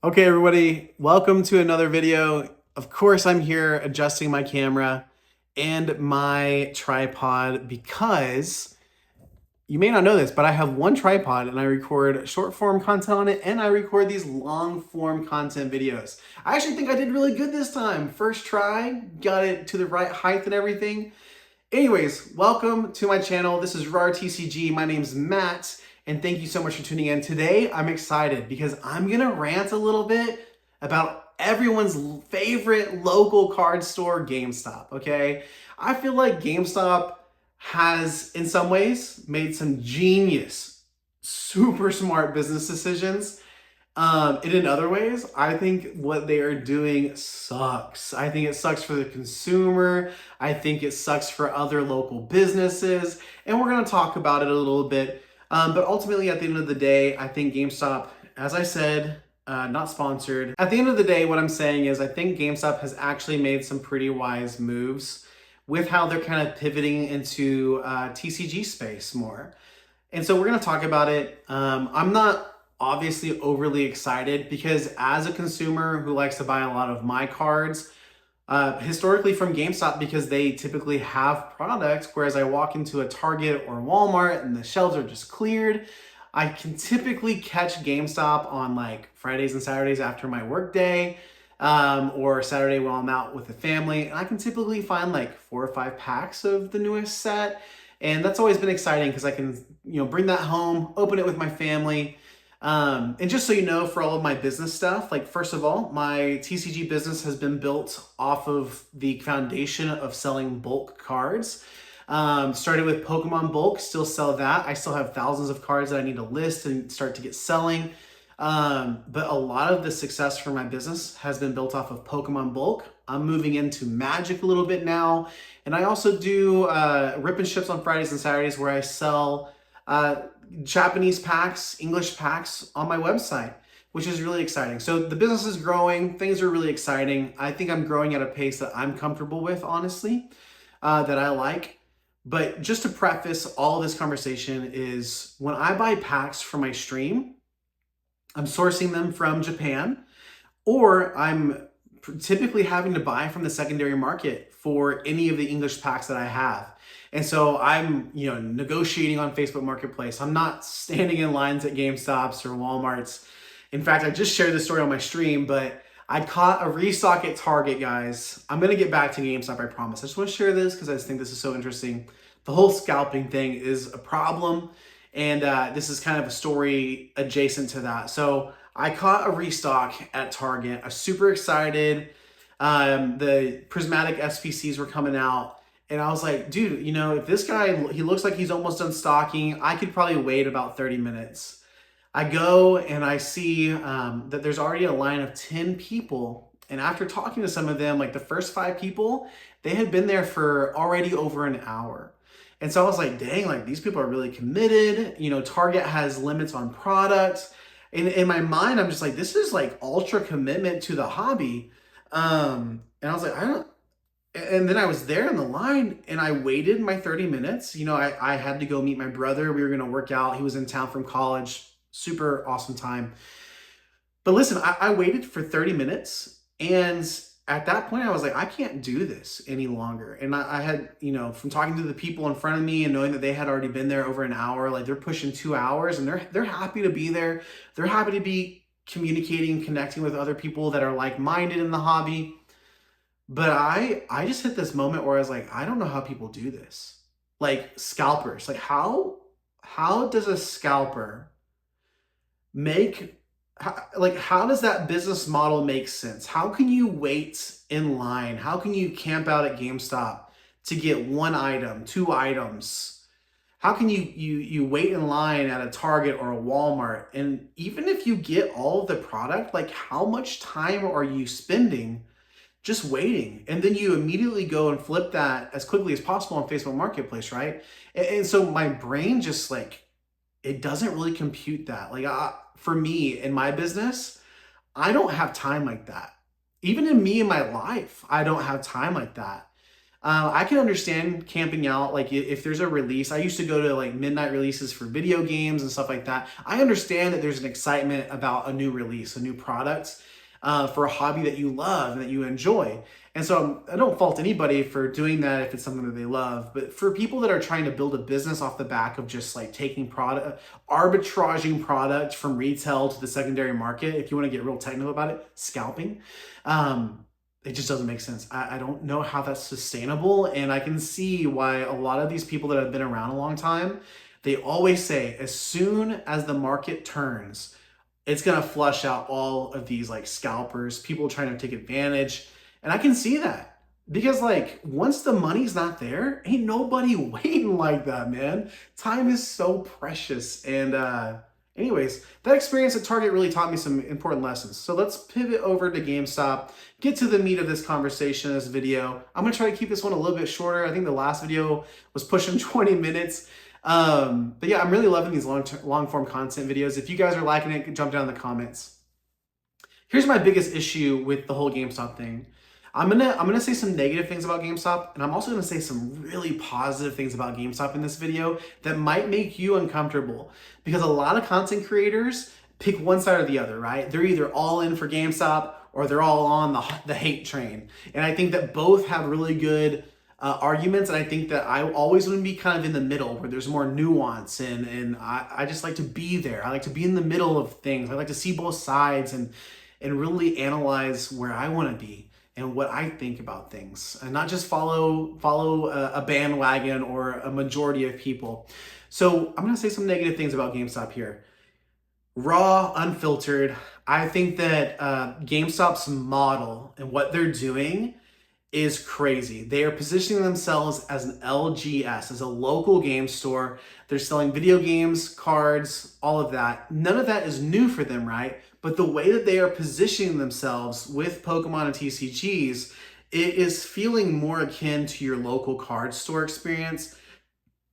Okay, everybody, welcome to another video. Of course, I'm here adjusting my camera and my tripod because you may not know this, but I have one tripod and I record short form content on it and I record these long form content videos. I actually think I did really good this time. First try, got it to the right height and everything. Anyways, welcome to my channel. This is RAR TCG. My name's Matt, and thank you so much for tuning in. Today, I'm excited because I'm gonna rant a little bit about everyone's favorite local card store, GameStop, okay? I feel like GameStop has, in some ways, made some genius, super smart business decisions, and in other ways, I think what they are doing sucks. I think it sucks for the consumer. I think it sucks for other local businesses. And we're going to talk about it a little bit. But ultimately, at the end of the day, I think GameStop, as I said, not sponsored. At the end of the day, what I'm saying is I think GameStop has actually made some pretty wise moves with how they're kind of pivoting into TCG space more. And so we're going to talk about it. I'm not obviously overly excited because as a consumer who likes to buy a lot of my cards, historically from GameStop, because they typically have products, whereas I walk into a Target or Walmart and the shelves are just cleared, I can typically catch GameStop on like Fridays and Saturdays after my work day, or Saturday while I'm out with the family. And I can typically find like 4 or 5 packs of the newest set. And that's always been exciting because I can, bring that home, open it with my family. And just so you know, for all of my business stuff, like first of all, my TCG business has been built off of the foundation of selling bulk cards. Started with Pokemon bulk, still sell that. I still have thousands of cards that I need to list and start to get selling. But a lot of the success for my business has been built off of Pokemon bulk. I'm moving into Magic a little bit now. And I also do rip and ships on Fridays and Saturdays where I sell Japanese packs, English packs on my website, which is really exciting. So the business is growing. Things are really exciting. I think I'm growing at a pace that I'm comfortable with, honestly, that I like. But just to preface all this conversation is when I buy packs for my stream, I'm sourcing them from Japan, or I'm typically having to buy from the secondary market for any of the English packs that I have. And so I'm, negotiating on Facebook Marketplace. I'm not standing in lines at GameStops or Walmarts. In fact, I just shared this story on my stream, but I caught a restock at Target, guys. I'm going to get back to GameStop, I promise. I just want to share this because I just think this is so interesting. The whole scalping thing is a problem. And this is kind of a story adjacent to that. So I caught a restock at Target. I was super excited. The prismatic SPCs were coming out. And I was like, dude, if this guy, he looks like he's almost done stocking, I could probably wait about 30 minutes. I go and I see that there's already a line of 10 people. And after talking to some of them, like the first 5 people, they had been there for already over an hour. And so I was like, dang, like these people are really committed. Target has limits on products. In my mind, I'm just like, this is like ultra commitment to the hobby. And I was like, and then I was there in the line and I waited my 30 minutes. I had to go meet my brother. We were going to work out. He was in town from college. Super awesome time. But listen, I waited for 30 minutes and at that point I was like, I can't do this any longer. And I had, from talking to the people in front of me and knowing that they had already been there over an hour, like they're pushing 2 hours and they're happy to be there. They're happy to be communicating, connecting with other people that are like-minded in the hobby. But I just hit this moment where I was like, I don't know how people do this. Like scalpers, like how does a scalper how does that business model make sense? How can you wait in line? How can you camp out at GameStop to get 1 item, 2 items? How can you wait in line at a Target or a Walmart? And even if you get all of the product, like how much time are you spending just waiting? And then you immediately go and flip that as quickly as possible on Facebook Marketplace, right? And so my brain just like, it doesn't really compute that. Like for me in my business, I don't have time like that. Even in my life, I don't have time like that. I can understand camping out. Like if there's a release, I used to go to like midnight releases for video games and stuff like that. I understand that there's an excitement about a new release, a new product, for a hobby that you love and that you enjoy. And so I don't fault anybody for doing that if it's something that they love. But for people that are trying to build a business off the back of just like taking product, arbitraging product from retail to the secondary market, if you want to get real technical about it, scalping. It just doesn't make sense. I don't know how that's sustainable. And I can see why a lot of these people that have been around a long time, they always say, as soon as the market turns, it's going to flush out all of these like scalpers, people trying to take advantage. And I can see that because like once the money's not there, ain't nobody waiting like that, man. Time is so precious. And anyways, that experience at Target really taught me some important lessons. So let's pivot over to GameStop, get to the meat of this conversation, this video. I'm gonna try to keep this one a little bit shorter. I think the last video was pushing 20 minutes. But yeah, I'm really loving these long form content videos. If you guys are liking it, jump down in the comments. Here's my biggest issue with the whole GameStop thing. I'm gonna say some negative things about GameStop, and I'm also gonna say some really positive things about GameStop in this video that might make you uncomfortable, because a lot of content creators pick one side or the other, right? They're either all in for GameStop or they're all on the hate train. And I think that both have really good arguments, and I think that I always want to be kind of in the middle where there's more nuance, and I just like to be there. I like to be in the middle of things. I like to see both sides and really analyze where I want to be and what I think about things, and not just follow a bandwagon or a majority of people. So I'm gonna say some negative things about GameStop here. Raw, unfiltered. I think that GameStop's model and what they're doing is crazy. They are positioning themselves as an LGS, as a local game store. They're selling video games, cards, all of that. None of that is new for them, right? But the way that they are positioning themselves with Pokemon and TCGs, it is feeling more akin to your local card store experience.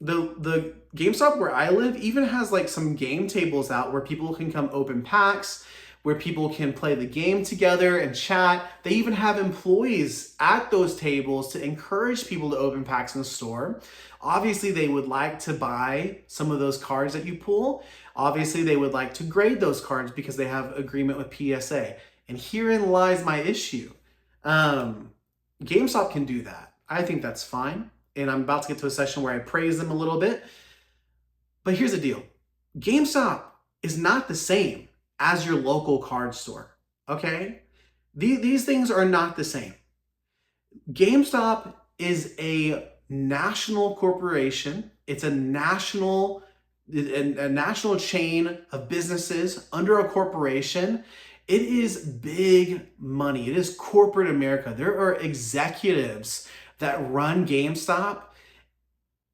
The GameStop where I live even has like some game tables out where people can come open packs, where people can play the game together and chat. They even have employees at those tables to encourage people to open packs in the store. Obviously, they would like to buy some of those cards that you pull. Obviously, they would like to grade those cards because they have agreement with PSA. And herein lies my issue. GameStop can do that. I think that's fine. And I'm about to get to a session where I praise them a little bit. But here's the deal. GameStop is not the same as your local card store, okay? These things are not the same. GameStop is a national corporation. It's a national chain of businesses under a corporation. It is big money. It is corporate America. There are executives that run GameStop,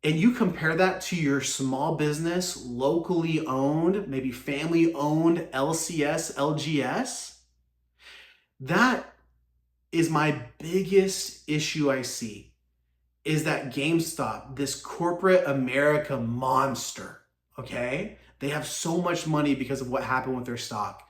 and you compare that to your small business, locally owned, maybe family owned LCS, LGS. That is my biggest issue I see, is that GameStop, this corporate America monster, okay? They have so much money because of what happened with their stock.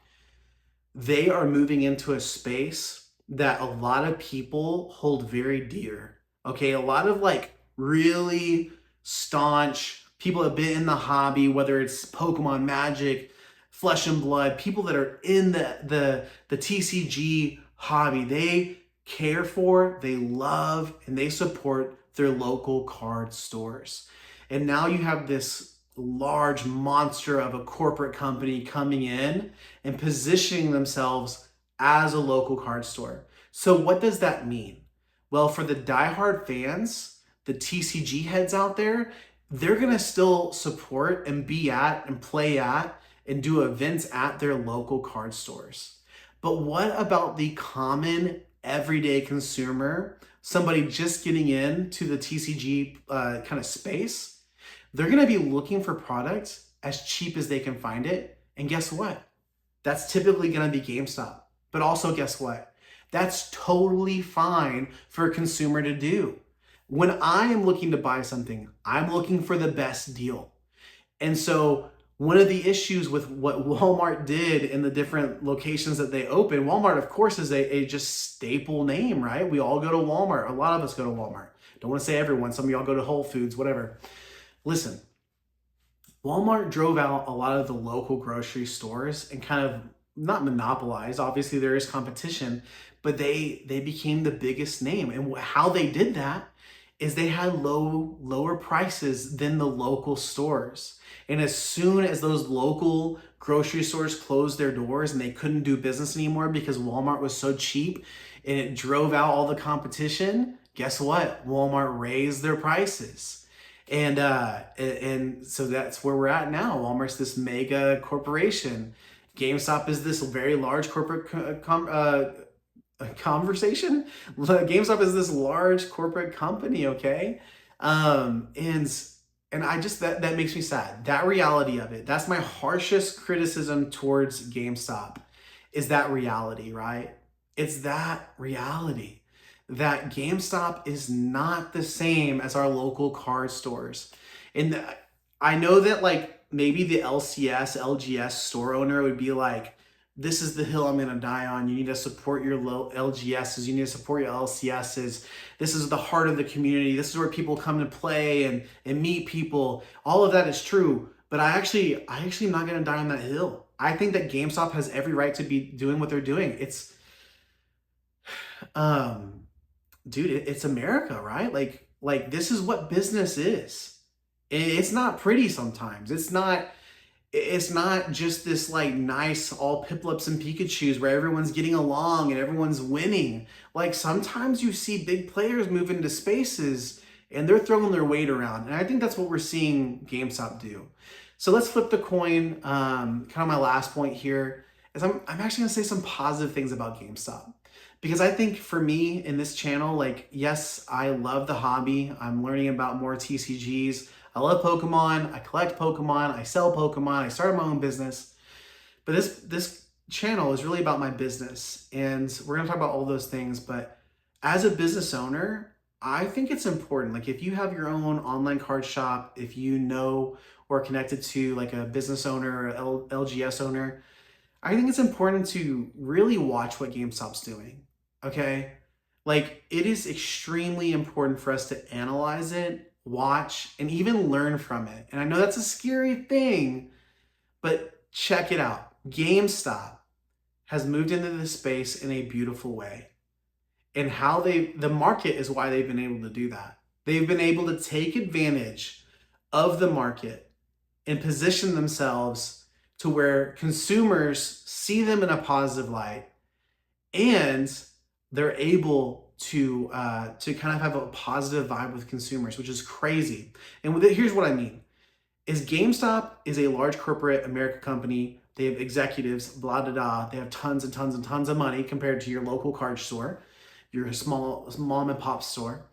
They are moving into a space that a lot of people hold very dear, okay? A lot of like really staunch people that have been in the hobby, whether it's Pokemon, Magic, Flesh and Blood, people that are in the TCG hobby, they care for, they love, and they support their local card stores. And now you have this large monster of a corporate company coming in and positioning themselves as a local card store. So what does that mean? Well, for the diehard fans, the TCG heads out there, they're gonna still support and be at and play at and do events at their local card stores. But what about the common everyday consumer, somebody just getting into the TCG kind of space? They're gonna be looking for products as cheap as they can find it. And guess what? That's typically gonna be GameStop. But also guess what? That's totally fine for a consumer to do. When I am looking to buy something, I'm looking for the best deal. And so one of the issues with what Walmart did in the different locations that they open, Walmart, of course, is a just staple name, right? We all go to Walmart. A lot of us go to Walmart. Don't want to say everyone. Some of y'all go to Whole Foods, whatever. Listen, Walmart drove out a lot of the local grocery stores and kind of not monopolized. Obviously, there is competition, but they became the biggest name. And how they did that is they had lower prices than the local stores. And as soon as those local grocery stores closed their doors and they couldn't do business anymore because Walmart was so cheap and it drove out all the competition, guess what? Walmart raised their prices. And so that's where we're at now. Walmart's this mega corporation. GameStop is this very large corporate conversation. GameStop is this large corporate company, okay? And I just that makes me sad. That reality of it. That's my harshest criticism towards GameStop, is that reality, right? It's that reality that GameStop is not the same as our local card stores. And I know that like maybe the LGS store owner would be like, this is the hill I'm gonna die on. You need to support your LGSs. You need to support your LCSs. This is the heart of the community. This is where people come to play and meet people. All of that is true, but I actually am not gonna die on that hill. I think that GameStop has every right to be doing what they're doing. It's, dude, it's America, right? Like this is what business is. It's not pretty sometimes. It's not just this like nice all Piplups and Pikachus where everyone's getting along and everyone's winning. Like sometimes you see big players move into spaces and they're throwing their weight around. And I think that's what we're seeing GameStop do. So let's flip the coin. Kind of my last point here is I'm actually gonna say some positive things about GameStop. Because I think for me in this channel, like, yes, I love the hobby. I'm learning about more TCGs. I love Pokemon. I collect Pokemon. I sell Pokemon. I started my own business. But this channel is really about my business. And we're going to talk about all those things. But as a business owner, I think it's important. Like if you have your own online card shop, if you know or are connected to like a business owner or LGS owner, I think it's important to really watch what GameStop's doing. Okay, like it is extremely important for us to analyze it, watch, and even learn from it. And I know that's a scary thing, but check it out. GameStop has moved into this space in a beautiful way. And how the market is why they've been able to do that. They've been able to take advantage of the market and position themselves to where consumers see them in a positive light, and they're able to kind of have a positive vibe with consumers, which is crazy. And here's what I mean, is GameStop is a large corporate American company. They have executives, blah, blah, blah. They have tons and tons and tons of money compared to your local card store, your small mom and pop store.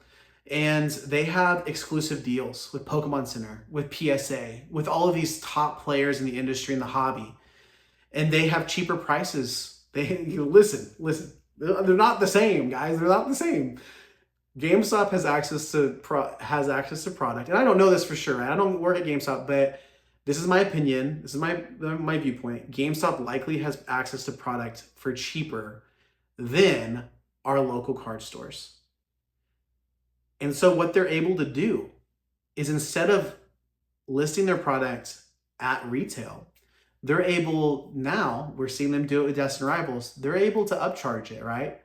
And they have exclusive deals with Pokemon Center, with PSA, with all of these top players in the industry and the hobby. And they have cheaper prices. Listen. They're not the same, guys. They're not the same. GameStop has access to product, and I don't know this for sure. Right? I don't work at GameStop, but this is my opinion. This is my viewpoint. GameStop likely has access to product for cheaper than our local card stores. And so what they're able to do is, instead of listing their product at retail, they're able, now we're seeing them do it with Destined Rivals, they're able to upcharge it, right?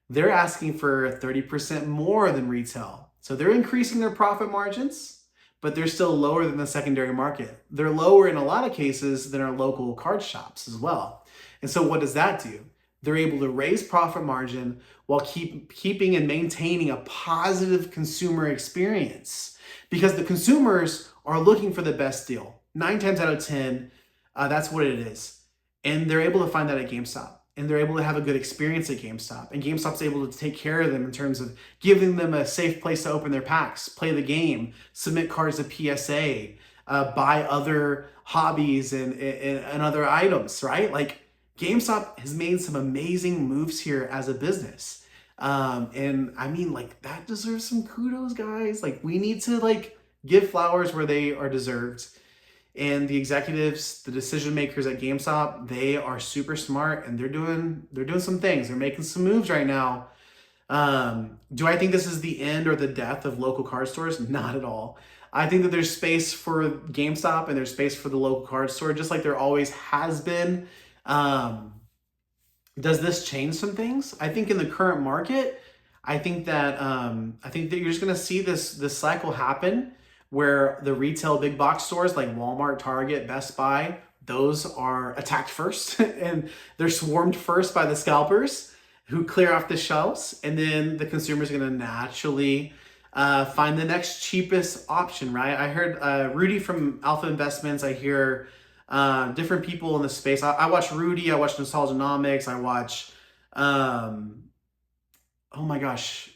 They're asking for 30% more than retail. So they're increasing their profit margins, but they're still lower than the secondary market. They're lower in a lot of cases than our local card shops as well. And so what does that do? They're able to raise profit margin while keeping and maintaining a positive consumer experience, because the consumers are looking for the best deal. 9 times out of 10, that's what it is. And they're able to find that at GameStop. And they're able to have a good experience at GameStop. And GameStop's able to take care of them in terms of giving them a safe place to open their packs, play the game, submit cards to PSA, buy other hobbies and other items, right? Like GameStop has made some amazing moves here as a business. And I mean, like, that deserves some kudos, guys. Like, we need to like give flowers where they are deserved. And the executives, the decision makers at GameStop, they are super smart, and they're doing some things. They're making some moves right now Do I think this is the end or the death of local card stores? Not at all. I think that there's space for GameStop and there's space for the local card store, just like there always has been. Um, does this change some things? I think in the current market, I think that you're just gonna see this cycle happen where the retail big box stores like Walmart, Target, Best Buy, those are attacked first and they're swarmed first by the scalpers who clear off the shelves, and then the consumer's gonna naturally find the next cheapest option, right? I heard Rudy from Alpha Investments. I hear different people in the space. I watch Rudy. I watch Nostalgianomics. I watch, oh my gosh,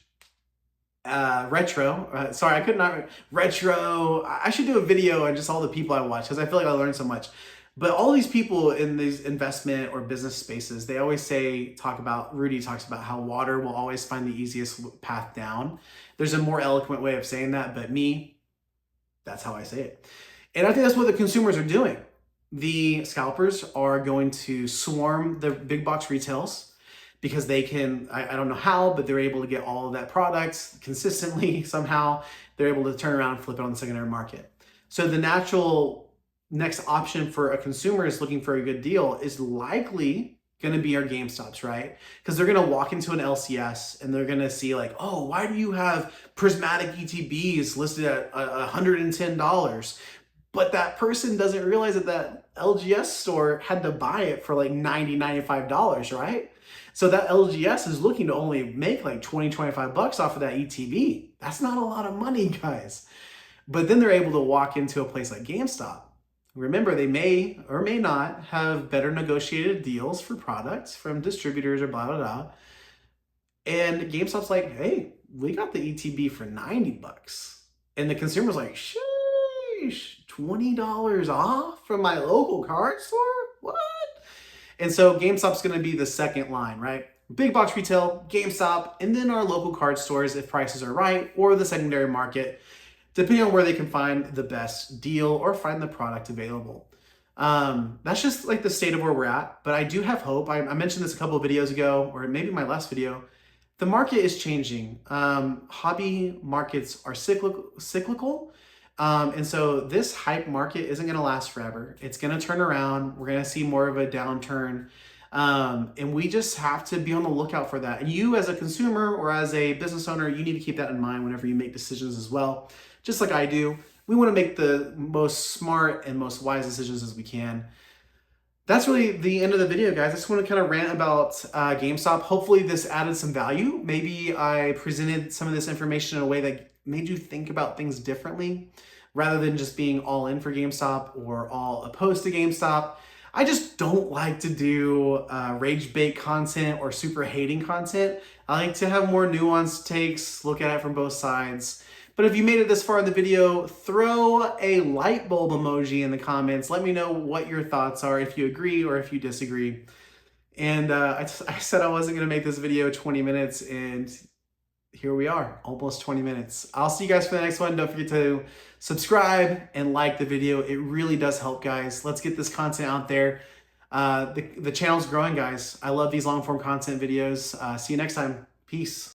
Retro. Sorry, I could not. Retro. I should do a video on just all the people I watch because I feel like I learned so much. But all these people in these investment or business spaces, they always Rudy talks about how water will always find the easiest path down. There's a more eloquent way of saying that, but that's how I say it. And I think that's what the consumers are doing. The scalpers are going to swarm the big box retails because they can, I don't know how, but they're able to get all of that product consistently somehow. They're able to turn around and flip it on the secondary market. So the natural next option for a consumer is looking for a good deal is likely going to be our GameStops, right? Because they're going to walk into an LCS and they're going to see like, oh, why do you have prismatic ETBs listed at $110? But that person doesn't realize that LGS store had to buy it for like $90, $95, right? So that LGS is looking to only make like 20, 25 bucks off of that ETB. That's not a lot of money, guys. But then they're able to walk into a place like GameStop. Remember, they may or may not have better negotiated deals for products from distributors or blah, blah, blah. And GameStop's like, hey, we got the ETB for 90 bucks. And the consumer's like, sheesh, $20 off from my local card store? What? And so GameStop's gonna be the second line, right? Big box retail, GameStop, and then our local card stores if prices are right, or the secondary market, depending on where they can find the best deal or find the product available. That's just like the state of where we're at, but I do have hope. I mentioned this a couple of videos ago, or maybe my last video. The market is changing. Hobby markets are cyclical. And so this hype market isn't gonna last forever. It's gonna turn around. We're gonna see more of a downturn. And we just have to be on the lookout for that. And you as a consumer or as a business owner, you need to keep that in mind whenever you make decisions as well. Just like I do, we wanna make the most smart and most wise decisions as we can. That's really the end of the video, guys. I just want to kind of rant about GameStop. Hopefully this added some value. Maybe I presented some of this information in a way that made you think about things differently rather than just being all in for GameStop or all opposed to GameStop. I just don't like to do rage bait content or super hating content. I like to have more nuanced takes, look at it from both sides. But if you made it this far in the video, throw a light bulb emoji in the comments. Let me know what your thoughts are, if you agree or if you disagree. And I said I wasn't gonna make this video 20 minutes, and here we are, almost 20 minutes. I'll see you guys for the next one. Don't forget to subscribe and like the video. It really does help, guys. Let's get this content out there. The channel's growing, guys. I love these long form content videos. See you next time. Peace.